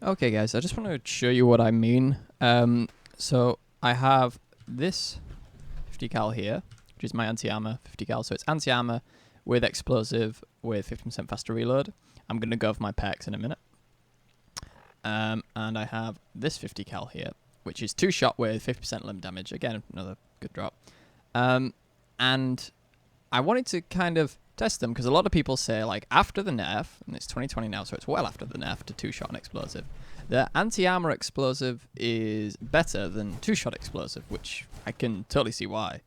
Okay guys, I just want to show you what I mean. So I have this 50 cal here, which is my anti-armor 50 cal. So it's anti-armor with explosive with 50% faster reload. I'm going to go over my perks in a minute. And I have this 50 cal here, which is 2-shot with 50% limb damage. Again, another good drop. And I wanted to kind of test them because a lot of people say, like, after the nerf, and it's 2020 now, so it's well after the nerf to 2-shot and explosive, the anti-armor explosive is better than 2-shot explosive, which I can totally see why.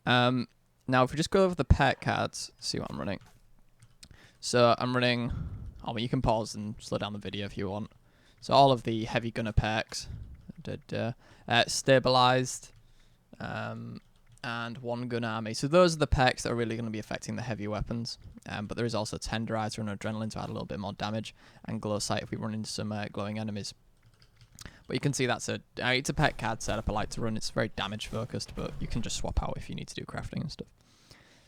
Now, if we just go over the perk cards, see what I'm running. So I'm running, I mean, you can pause and slow down the video if you want. So all of the heavy gunner perks, stabilized, and 1 gun army. So those are the perks that are really going to be affecting the heavy weapons. But there is also tenderizer and adrenaline to add a little bit more damage, and glow sight if we run into some glowing enemies. But you can see that's it's a perk card setup I like to run. It's very damage focused, but you can just swap out if you need to do crafting and stuff.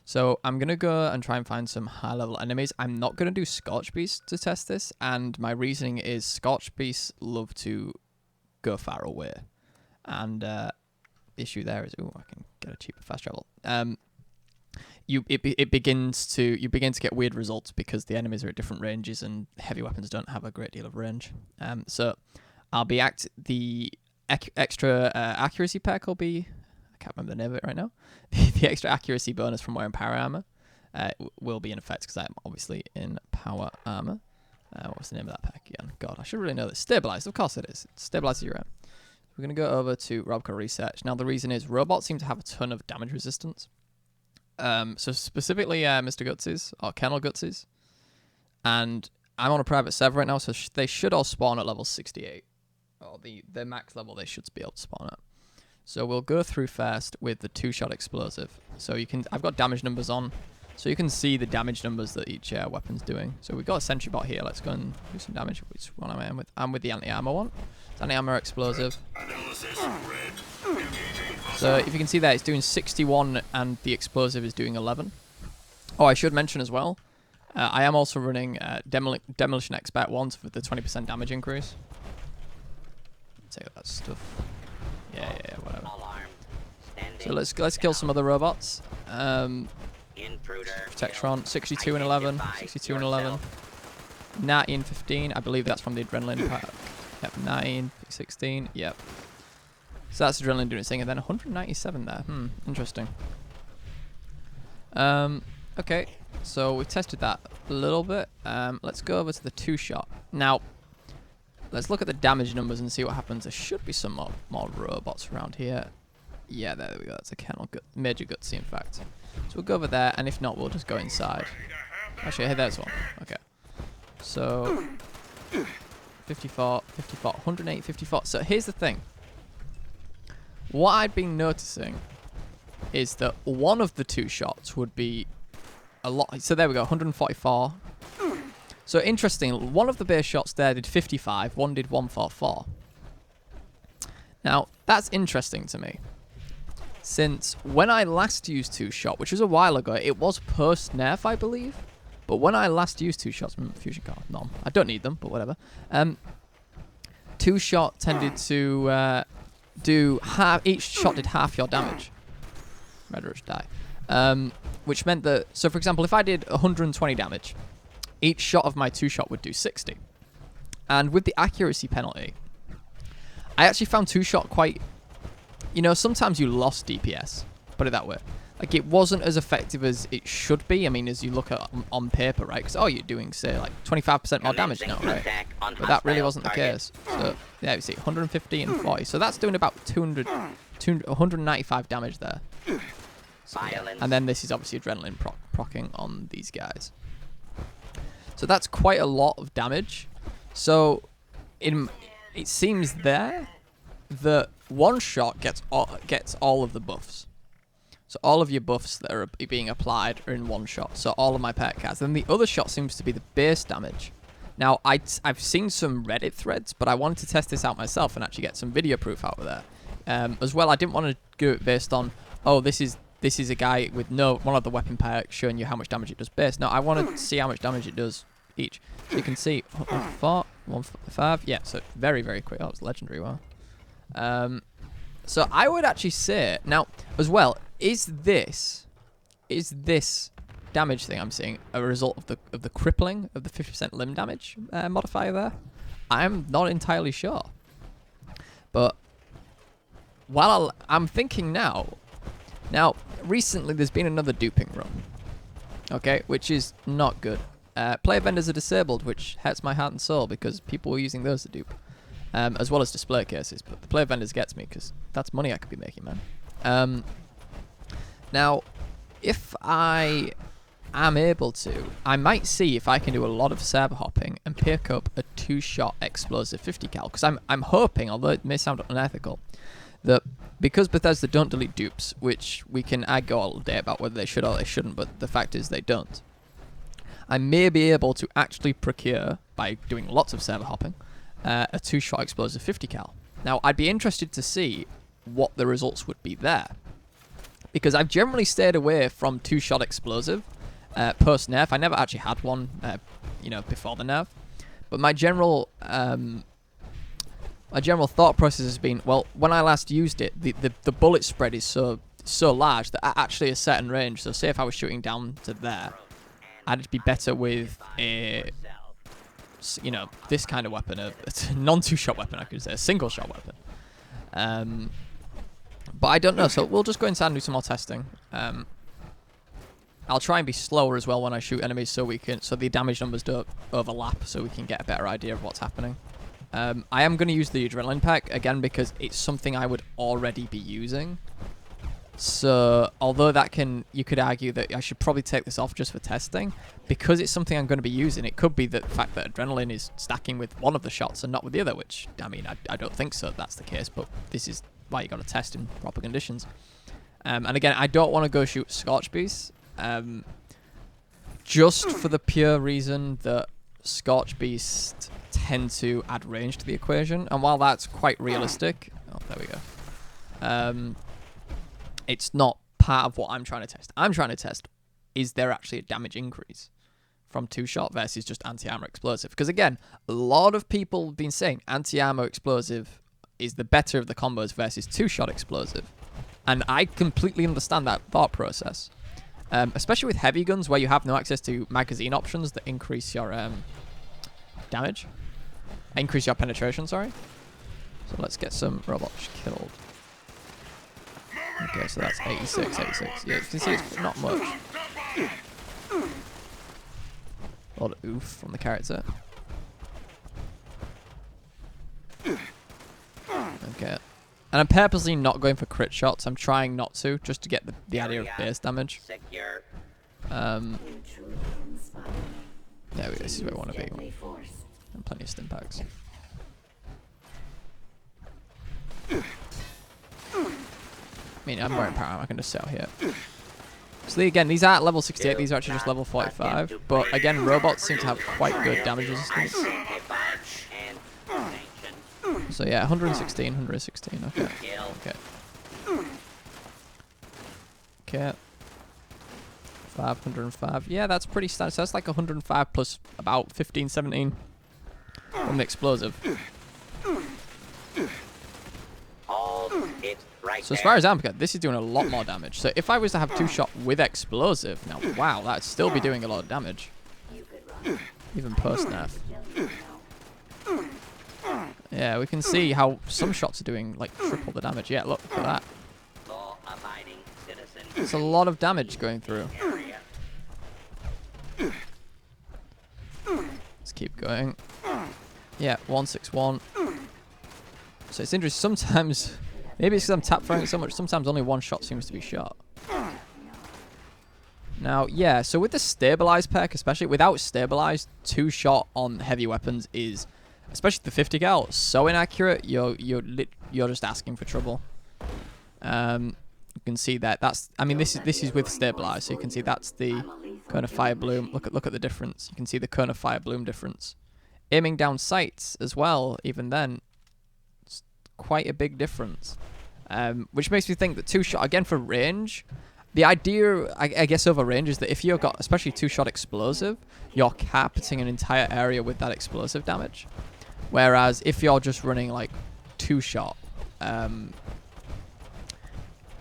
So I'm going to go and try and find some high level enemies. I'm not going to do Scorch Beasts to test this, and my reasoning is Scorch Beasts love to go far away. And the issue there is, I can get a cheaper fast travel. You begin to get weird results because the enemies are at different ranges and heavy weapons don't have a great deal of range. So I'll be the extra accuracy perk will be, I can't remember the name of it right now. The extra accuracy bonus from wearing power armor will be in effect because I'm obviously in power armor. What's the name of that perk again? God, I should really know this. Stabilized, of course it is. It stabilizes your aim. We're going to go over to Robco Research. Now, the reason is robots seem to have a ton of damage resistance. So specifically Mr. Gutsy's, or Colonel Gutsy's. And I'm on a private server right now, so they should all spawn at level 68. Or the max level they should be able to spawn at. So we'll go through first with the 2-shot explosive. So I've got damage numbers on, so you can see the damage numbers that each weapon's doing. So we've got a sentry bot here. Let's go and do some damage. Which one am I with? I'm with the anti-armor one. It's anti-armor explosive. So if you can see there, it's doing 61 and the explosive is doing 11. Oh, I should mention as well, I am also running Demolition Expert 1 for the 20% damage increase. Take that stuff. Yeah, whatever. So let's kill some other robots. Protectron, 62 and 11, 62 and 11. 19 and 15, I believe that's from the adrenaline pack. Yep, 19, 16, yep. So that's adrenaline doing its thing, and then 197 there. Interesting. Okay, so we've tested that a little bit. Let's go over to the 2-shot. Now, let's look at the damage numbers and see what happens. There should be some more robots around here. Yeah, there we go. That's a Colonel Major Gutsy, in fact. So we'll go over there, and if not, we'll just go inside. Actually, hey, there's one. Okay. So, 54, 108, 54. So here's the thing. What I'd been noticing is that one of the 2 shots would be a lot. So there we go, 144. So interesting, one of the base shots there did 55, one did 144. Now, that's interesting to me. Since when I last used 2-shot, which was a while ago, it was post-nerf, I believe. But when I last used 2-shots, fusion card, none. I don't need them, but whatever. 2-shot tended to do half, each shot did half your damage. Murderers die. Which meant that, so for example, if I did 120 damage, each shot of my 2-shot would do 60. And with the accuracy penalty, I actually found 2-shot quite, sometimes you lost DPS, put it that way. Like, it wasn't as effective as it should be. I mean, as you look at on paper, right? Because, you're doing, say, like 25% more damage now, right? But that really wasn't the case. So, yeah, you see, 150 and 40. So that's doing about 195 damage there. So, yeah. And then this is obviously adrenaline procking on these guys. So that's quite a lot of damage. So it seems there that 1-shot gets all of the buffs. So all of your buffs that are being applied are in 1-shot. So all of my perk cards. Then the other shot seems to be the base damage. Now, I've seen some Reddit threads, but I wanted to test this out myself and actually get some video proof out of there. As well, I didn't want to do it based on, this is a guy with one of the weapon perks showing you how much damage it does base. No, I want to see how much damage it does each. So you can see, 4, 145. Yeah, so very, very quick. Oh, it's legendary. Wow. So I would actually say now as well. Is this damage thing I'm seeing a result of the crippling of the 50% limb damage modifier there? I'm not entirely sure. But while I'm thinking now, recently there's been another duping run, okay, which is not good. Player vendors are disabled, which hurts my heart and soul because people were using those to dupe, as well as display cases. But the player vendors gets me because that's money I could be making, man. Now, if I am able to, I might see if I can do a lot of server hopping and pick up a 2-shot explosive 50 cal, because I'm hoping, although it may sound unethical, that because Bethesda don't delete dupes, which we can argue all day about whether they should or they shouldn't, but the fact is they don't, I may be able to actually procure, by doing lots of server hopping, a 2-shot explosive 50 cal. Now, I'd be interested to see what the results would be there, because I've generally stayed away from 2-shot explosive post nerf. I never actually had one, before the nerf. But my general thought process has been, well, when I last used it, the bullet spread is so large that at actually a certain range. So say if I was shooting down to there, I'd be better with a, this kind of weapon, a non-2-shot weapon, I could say, a single-shot weapon. But I don't know, so we'll just go inside and do some more testing. I'll try and be slower as well when I shoot enemies so the damage numbers don't overlap, so we can get a better idea of what's happening. I am going to use the adrenaline pack again because it's something I would already be using. So although you could argue that I should probably take this off just for testing, because it's something I'm going to be using. It could be the fact that adrenaline is stacking with one of the shots and not with the other, which I mean I don't think so. That's the case, but this is why you got to test in proper conditions. And again, I don't want to go shoot Scorch Beasts. Just for the pure reason that Scorch Beasts tend to add range to the equation, and while that's quite realistic, oh, there we go. It's not part of what I'm trying to test. I'm trying to test, is there actually a damage increase from 2-shot versus just anti-armor explosive? Because again, a lot of people have been saying anti-armor explosive is the better of the combos versus 2-shot explosive, and I completely understand that thought process. Especially with heavy guns where you have no access to magazine options that increase your damage. Increase your penetration, sorry. So let's get some robots killed. Okay, so that's 86. Yeah, you can see it's not much. A lot of oof from the character. Okay. And I'm purposely not going for crit shots. I'm trying not to, just to get the idea of base damage. There we go. This is where I want to be. And plenty of stim packs. I mean, I'm wearing power. I can just sit out here. So again, these are at level 68. These are actually just level 45. But again, robots seem to have quite good damage resistance. So yeah, 116, 116. Okay. Okay. 505. Yeah, that's pretty standard. So that's like 105 plus about 15, 17 from the explosive. So as far as I'm concerned, this is doing a lot more damage. So if I was to have 2-shot with explosive, now wow, that'd still be doing a lot of damage. Even post nerf. Yeah, we can see how some shots are doing like triple the damage. Yeah, look at that. It's a lot of damage going through. Let's keep going. Yeah, 161. So it's interesting. Sometimes, maybe it's because I'm tap firing so much, sometimes only one shot seems to be shot. Now, yeah, so with the stabilized perk, especially without stabilized, 2-shot on heavy weapons is, especially the 50 cal, so inaccurate. You're just asking for trouble. You can see that I mean this is with stabilized, so you can see that's the cone of fire bloom. Look at the difference. You can see the cone of fire bloom difference. Aiming down sights as well, even then, it's quite a big difference. Which makes me think that 2-shot again for range. The idea, I guess, over range is that if you've got, especially 2-shot explosive, you're carpeting an entire area with that explosive damage. Whereas if you're just running like 2-shot,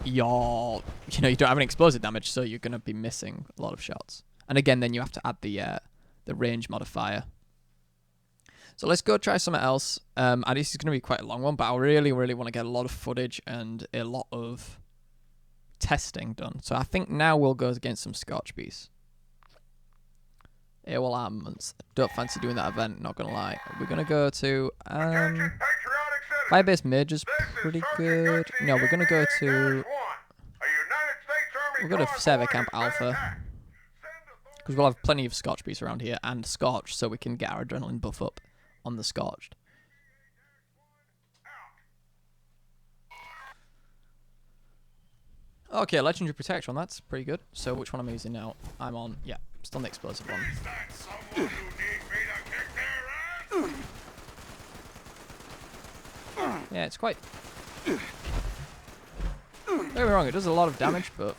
you don't have any explosive damage, so you're gonna be missing a lot of shots. And again, then you have to add the range modifier. So let's go try something else. And this is gonna be quite a long one, but I really, really want to get a lot of footage and a lot of testing done. So I think now we'll go against some Scorch Beasts. AWOL armaments. Don't fancy doing that event, not gonna lie. We're gonna go to Firebase Major's pretty good. No, we're gonna go to Survey Camp Alpha. Because we'll have plenty of Scorch Beasts around here and Scorch, so we can get our adrenaline buff up on the Scorched. Okay, Legendary Protection, that's pretty good. So which one am I using now? I'm on, yeah, still on the explosive one. Yeah, it's quite... Don't get me wrong, it does a lot of damage, but...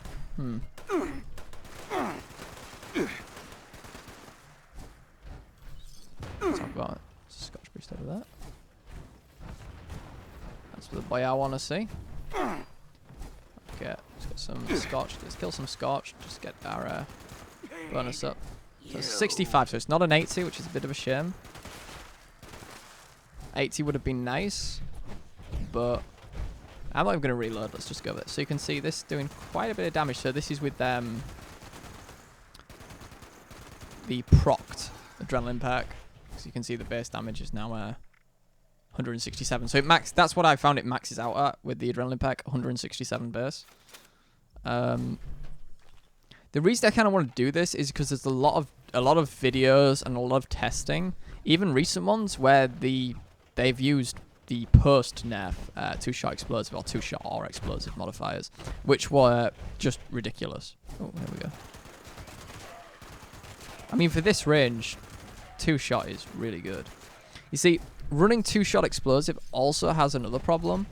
Let's talk about it. Scotch Beast over there. That's the boy I want to see. Okay, let's get some Scorch. Let's kill some Scorch. Just get our bonus up. So it's 65, so it's not an 80, which is a bit of a shame. 80 would have been nice, but I'm not even going to reload. Let's just go with it. So you can see this doing quite a bit of damage. So this is with the procced adrenaline pack. So you can see the base damage is now 167. So it that's what I found it maxes out at with the adrenaline pack, 167 base. The reason I kind of want to do this is because there's a lot of videos and a lot of testing, even recent ones, where they've used the post nerf 2-shot explosive or 2-shot or explosive modifiers, which were just ridiculous. Oh, there we go. I mean, for this range, 2-shot is really good. You see, running 2-shot explosive also has another problem,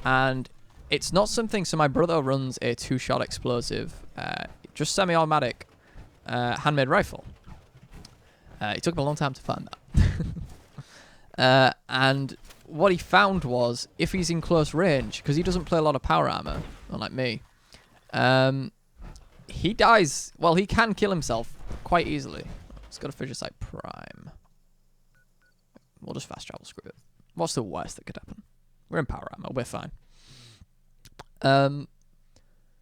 and it's not something. So my brother runs a 2-shot explosive, just semi-automatic handmade rifle. It took him a long time to find that. And what he found was, if he's in close range, because he doesn't play a lot of power armor, unlike me, he dies. Well, he can kill himself quite easily. Let's go to Fissure Site Prime. We'll just fast travel, screw it. What's the worst that could happen? We're in power armor, we're fine.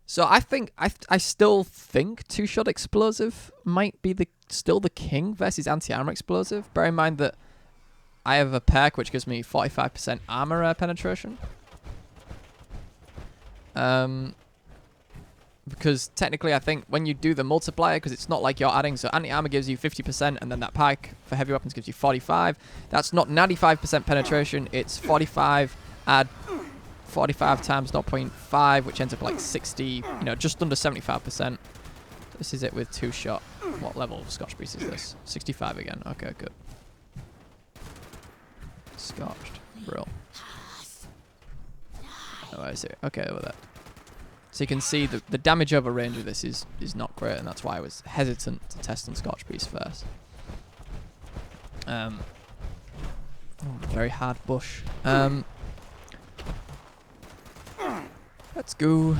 So I still think 2-shot explosive might be still the king versus anti-armor explosive. Bear in mind that I have a perk which gives me 45% armor penetration. Because technically I think when you do the multiplier, because it's not like you're adding, so anti-armor gives you 50% and then that pack for heavy weapons gives you 45. That's not 95% penetration, it's 45, add 45 times 0.5, which ends up like 60, just under 75%. This is it with 2-shot. What level of Scotch Beast is this? 65 again, okay, good. Scorched, real. Oh, I see. Okay, over there. So you can see the damage over range of this is not great, and that's why I was hesitant to test on Scotch Beast first. Very hard bush. Let's go.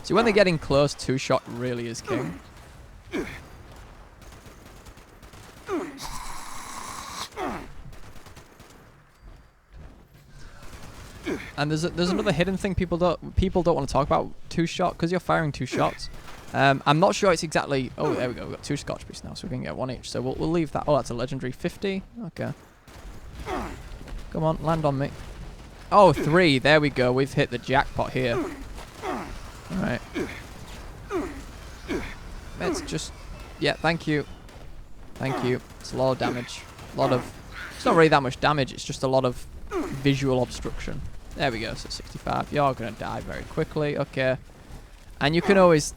See, when they're getting close, 2-shot really is king. And there's another hidden thing people don't want to talk about 2-shot, because you're firing 2 shots. I'm not sure it's exactly. Oh, there we go. We've got 2 Scotch Beasts now, so we can get 1 each. So we'll leave that. Oh, that's a legendary 50. Okay. Come on, land on me. Oh, 3. There we go. We've hit the jackpot here. All right. Let's just. Yeah, thank you. Thank you. It's a lot of damage. It's not really that much damage. It's just a lot of visual obstruction. There we go. So 65. You're gonna die very quickly. Okay. And you can always,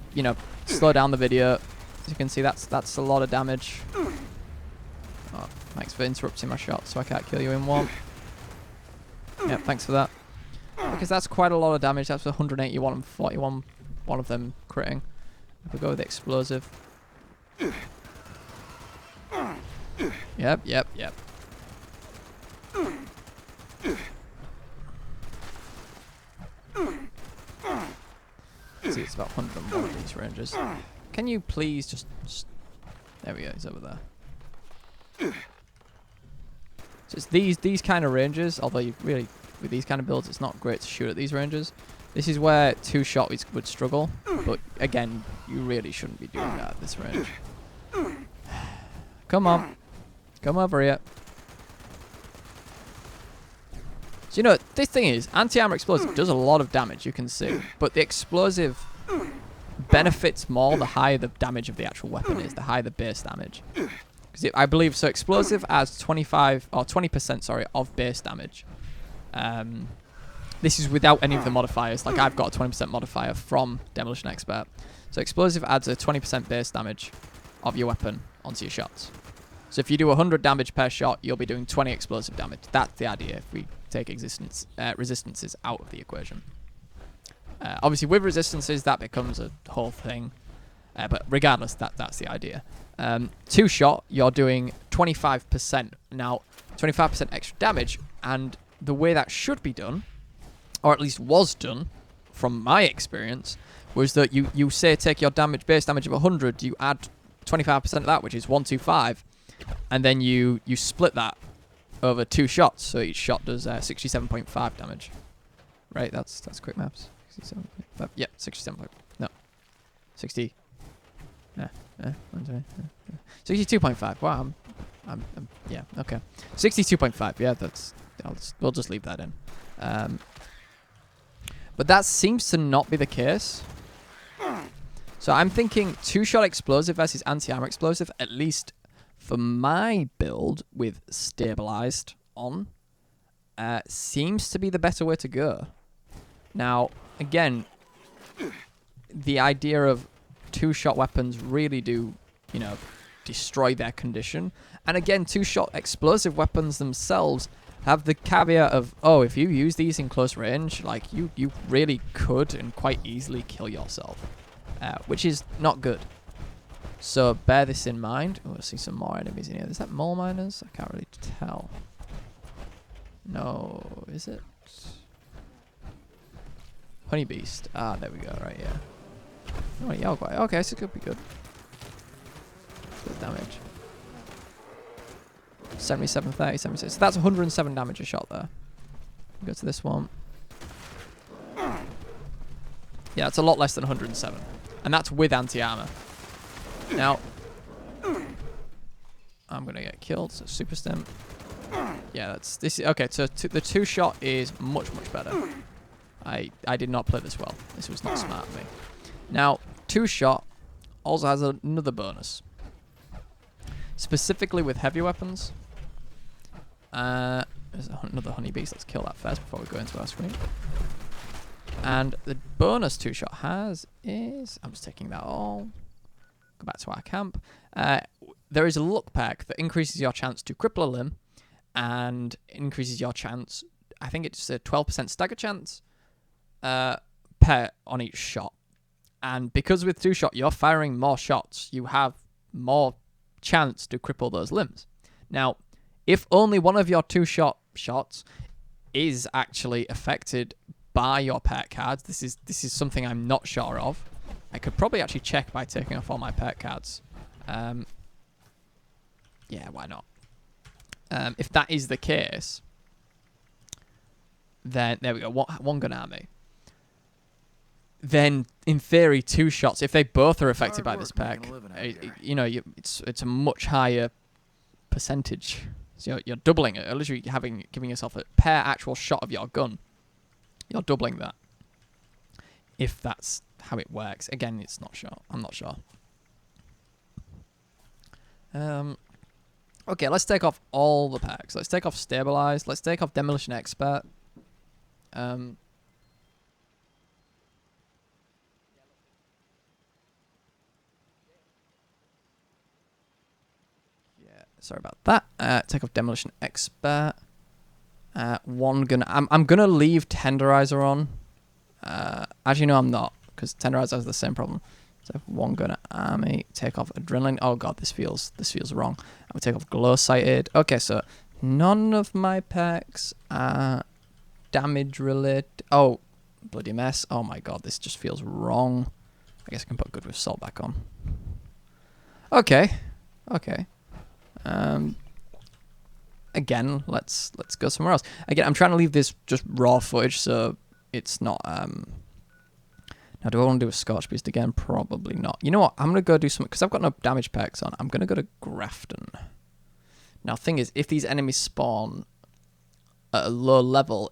slow down the video. As you can see, that's a lot of damage. Oh, thanks for interrupting my shot, so I can't kill you in one. Yeah, thanks for that. Okay, because that's quite a lot of damage. That's 181 and 41. One of them critting. If we go with the explosive. Yep. See, it's about 101 of these ranges. Can you please just... There we go, he's over there. So it's these kind of ranges, although you really, with these kind of builds, it's not great to shoot at these ranges. This is where two-shot would struggle, but again, you really shouldn't be doing that at this range. Come on. Come over here. So, you know, this thing is, anti-armor explosive does a lot of damage, you can see. But the explosive benefits more the higher the damage of the actual weapon is, the higher the base damage. Because I believe, so explosive adds 25, or 20%, sorry, of base damage. This is without any of the modifiers. Like, I've got a 20% modifier from Demolition Expert. So explosive adds a 20% base damage of your weapon onto your shots. So if you do 100 damage per shot, you'll be doing 20 explosive damage. That's the idea if we take resistances out of the equation. Obviously, with resistances, that becomes a whole thing. But regardless, that's the idea. Two-shot, you're doing 25%. Now, 25% extra damage, and the way that should be done, or at least was done, from my experience, was that you say take your base damage of 100, you add 25% of that, which is 125, and then you split that over 2 shots, so each shot does 67.5 damage. Right, that's quick maps. 67.5. Yep, 67. No, 60. 62.5. Wow, I'm yeah, okay. 62.5. Yeah, we'll just leave that in. But that seems to not be the case. So I'm thinking two-shot explosive versus anti-armor explosive, at least for my build with stabilized on, seems to be the better way to go. Now, again, the idea of two-shot weapons really do, you know, destroy their condition. And again, two-shot explosive weapons themselves have the caveat of, oh, if you use these in close range, like, you really could and quite easily kill yourself, which is not good. So bear this in mind. Oh, I see some more enemies in here. Is that mole miners? I can't really tell. No, is it? Honey beast. Ah, there we go, right here. Oh, yeah, okay, so it could be good. Good damage. 77, 30, 76. So that's 107 damage a shot there. Go to this one. Yeah, it's a lot less than 107. And that's with anti-armor. Now, I'm going to get killed, so super stim. Yeah, okay, so the two-shot is much better. I did not play this well. This was not smart of me. Now, two-shot also has another bonus. Specifically with heavy weapons. There's another honey beast. Let's kill that first before we go into our screen. And the bonus two-shot is... I'm just taking that all. Go back to our camp. There is a luck perk that increases your chance to cripple a limb and increases your chance... I think it's a 12% stagger chance on each shot. And because with two-shot, you're firing more shots, you have more chance to cripple those limbs. Now, if only one of your two-shot shots is actually affected by your pet cards, this is something I'm not sure of. I could probably actually check by taking off all my pet cards. Yeah, why not? If that is the case, then there we go. One gun army. Then, in theory, two shots, if they both are affected by this perk, you know, it's a much higher percentage. So you're doubling it. Literally giving yourself a per actual shot of your gun. You're doubling that. If that's how it works. Again, it's not sure. I'm not sure. Okay, let's take off all the perks. Let's take off Stabilized. Let's take off Demolition Expert. Sorry about that. Take off Demolition Expert. One gun. I'm gonna leave tenderizer on. Actually, no, I'm not, because tenderizer has the same problem. So one gun army, take off adrenaline. Oh god, this feels wrong. I would take off glow sighted. Okay, so none of my packs are damage related. Oh, bloody mess. Oh my god, this just feels wrong. I guess I can put good with salt back on. Okay. Again, let's go somewhere else. Again, I'm trying to leave this just raw footage, so it's not now, do I want to do a Scorch Beast again? Probably not. You know what? I'm going to go do something, because I've got no damage perks on. I'm going to go to Grafton. Now, thing is, if these enemies spawn at a low level,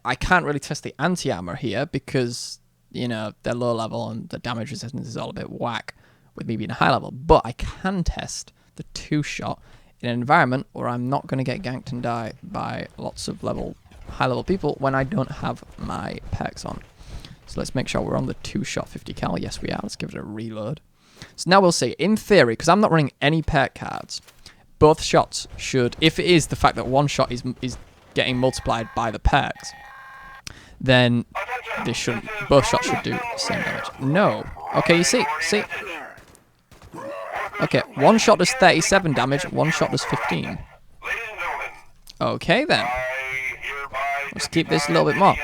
I can't really test the anti-armor here, because, you know, they're low level and the damage resistance is all a bit whack with me being a high level. But I can test the 2-shot in an environment where I'm not going to get ganked and die by lots of high level people when I don't have my perks on. So let's make sure we're on the 2-shot 50 cal. Yes, we are. Let's give it a reload. So now we'll see. In theory, because I'm not running any perk cards, both shots should, if it is the fact that one shot is getting multiplied by the perks, then they shouldn't. Both shots should do the same damage. No. Okay, you see. Okay, one shot does 37 damage, one shot does 15. Okay then. Let's keep this a little bit more.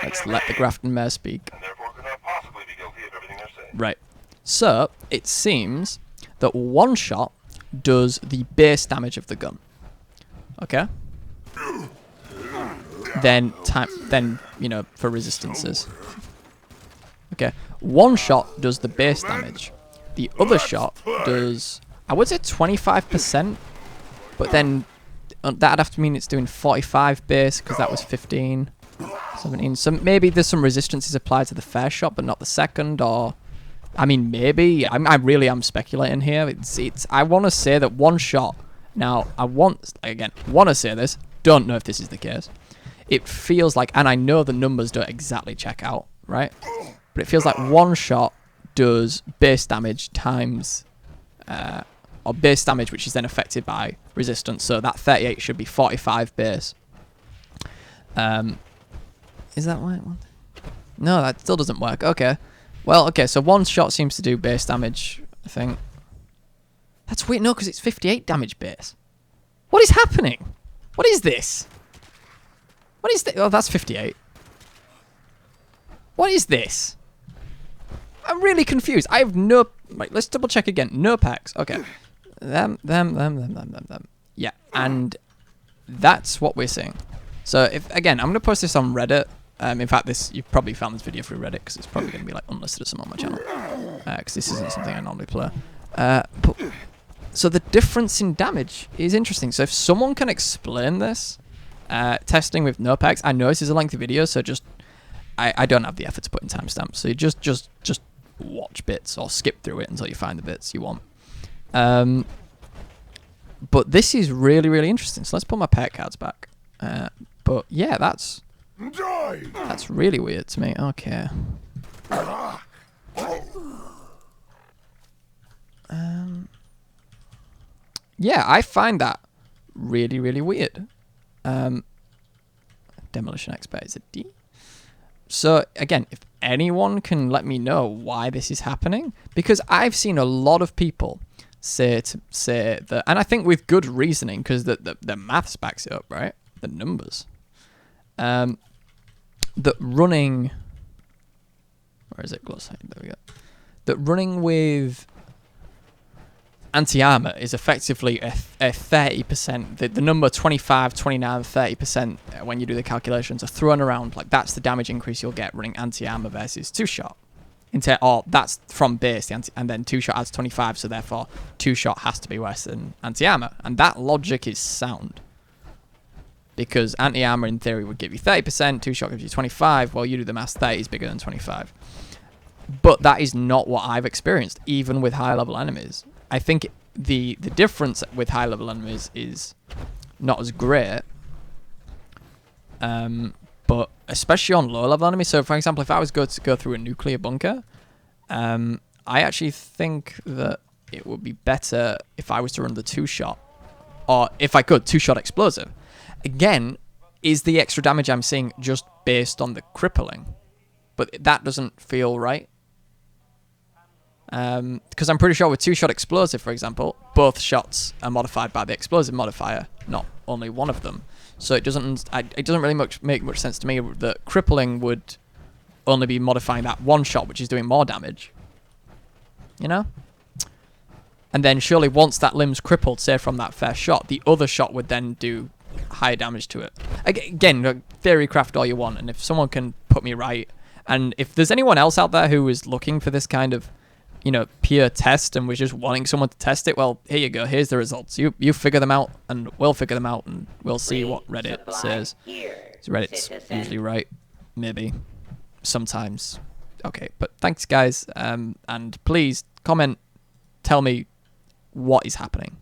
Let's let the Grafton Mayor speak. Right. So, it seems that one shot does the base damage of the gun. Okay? Then, you know, for resistances. Okay. One shot does the base damage. The other shot does, I would say 25%, but then that'd have to mean it's doing 45 base, because that was 15. 17. So maybe there's some resistances applied to the first shot, but not the second, or I mean, maybe. I really am speculating here. I want to say that one shot. Now, I want to say this. Don't know if this is the case. It feels like, and I know the numbers don't exactly check out, right? But it feels like one shot does base damage times, or base damage, which is then affected by resistance. So that 38 should be 45 base. Is that right? No, that still doesn't work. Okay. Well, okay, so one shot seems to do base damage, I think. That's weird. No, because it's 58 damage base. What is happening? What is this? What is this? Oh, that's 58. What is this? I'm really confused. I have no... Right, let's double check again. No packs. Okay. Them. Yeah, and that's what we're seeing. So, again, I'm going to post this on Reddit. In fact, you've probably found this video through Reddit, because it's probably going to be like unlisted or something on my channel. Because this isn't something I normally play. So the difference in damage is interesting. So if someone can explain this, testing with no packs, I know this is a lengthy video, so just I don't have the effort to put in timestamps. So you just watch bits or skip through it until you find the bits you want. But this is really, really interesting. So let's put my pack cards back. But yeah, that's really weird to me. Okay. Yeah, I find that really, really weird. Demolition Expert is a D. So again, if anyone can let me know why this is happening, because I've seen a lot of people say that, and I think with good reasoning, because the maths backs it up, right? The numbers. That running, where is it? Glow sight. There we go. That running with anti-armor is effectively a 30%. The number 25, 29, 30% when you do the calculations are thrown around. Like, that's the damage increase you'll get running anti-armor versus 2-shot. Or that's from base, and then 2-shot adds 25, so therefore 2-shot has to be worse than anti-armor. And that logic is sound. Because anti-armor in theory would give you 30%, 2-shot gives you 25, well, you do the math, 30 is bigger than 25. But that is not what I've experienced, even with high-level enemies. I think the difference with high-level enemies is not as great, but especially on low-level enemies. So, for example, if I was to go through a nuclear bunker, I actually think that it would be better if I was to run the 2-shot, or if I could, 2-shot explosive. Again, is the extra damage I'm seeing just based on the crippling? But that doesn't feel right. Because I'm pretty sure with 2-shot explosive, for example, both shots are modified by the explosive modifier, not only one of them. So it doesn't really make much sense to me that crippling would only be modifying that one shot, which is doing more damage. You know? And then surely once that limb's crippled, say from that first shot, the other shot would then do higher damage to it. Again, theory craft all you want, and if someone can put me right, and if there's anyone else out there who is looking for this kind of, you know, pure test and was just wanting someone to test it, well, here you go. Here's the results. You figure them out, and we'll figure them out, and we'll see what Reddit says. So Reddit's usually right. Maybe. Sometimes. Okay, but thanks, guys. And please comment, tell me what is happening.